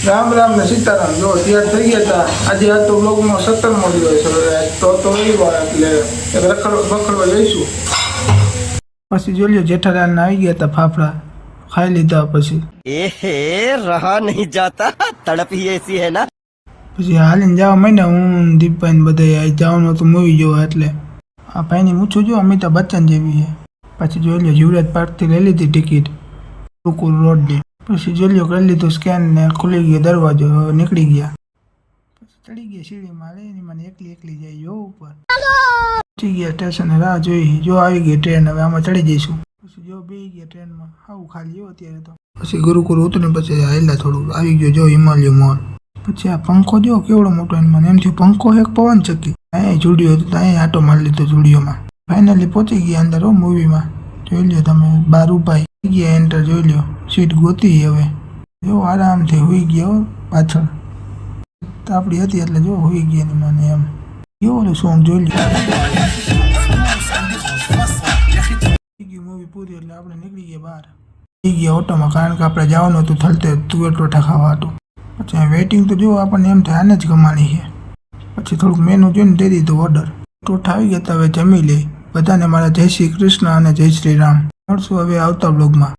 રામ રામ ને સીતારામ. જો તૈયાર થઈ ગયા હતા. આજે આ તો બ્લોગમાં 17મો દિવસ હવે તો રવિવાર એટલે રખડવા જઈશું. પછી જોઈ લ્યો જેઠાલાલ આવી ગયા હતા ફાફડા ખાઈ લીધા. પછી रहा नहीं जाता तड़प ही ऐसी है ना. પછી હાલીને જવા માંડ્યા. હું દીપભાઈ ને બધા જવાનું હતું મૂવી જોવા. એટલે આ ભાઈની મૂછું જો અમિતાભ બચ્ચન જેવી છે. પછી જોઈ લ્યો યુવરાજ પાર્કથી લઈ લીધી ટિકિટ કુકુર રોડની. પછી જોઈ લ્યો કરી લીધું સ્કેન ને ખુલી ગયો દરવાજો. નીકળી ગયા. પછી ચડી ગયા સીડીમાં. લઈને મને એકલી જાય જો ઉપર પહોંચી ગયા સ્ટેશને. રાહ જોઈ. જો આવી ગઈ ટ્રેન. હવે આમાં ચડી જઈશું. પછી જો બેસી ગયા ટ્રેનમાં. આવું ખાલી હો અત્યારે તો. પછી ગુરુકુળ ઉતરીને પછી હાલ્યા થોડુંક. આવી ગયો જો હિમાલય મોલ. પછી આ પંખો જો કેવડો મોટો. એમાં એમથી પંખો એક પવન ચક્કી. અહીંયા જુડિયો હતો તો અહીંયા આટો મારી લીધો જુડિયોમાં. ફાઇનલી પહોંચી ગયા અંદર હો મૂવીમાં. જોઈ લ્યો તમે 12 ઉપાય ગયા એન્ટર. જોઈ લ્યો સીટ ગોતી. હવે જો આરામથી હોઈ ગયા પાછળ. આપણી હતી એટલે જો હોઈ ગયા ની મને એમ. કેવો ઓલું સોંગ જોઈ લ્યો. મૂવી પૂરી એટલે આપણે નીકળી ગયા બહાર. થઈ ગયા ઓટોમાં. કારણ કે આપણે જવાનું હતું થલતે તુવેર ટોઠા ખાવા હતું. પછી વેઇટિંગ તો જો આપણને એમ થાય આને જ કમાણી છે. પછી થોડુંક મેનુ જોઈને દઈ દીધું ઓર્ડર. ટોઠા આવી ગયા તો હવે જમી લઈ. બધાને મારા જય શ્રી કૃષ્ણ અને જય શ્રી રામ. મળશું હવે આવતા બ્લોગમાં.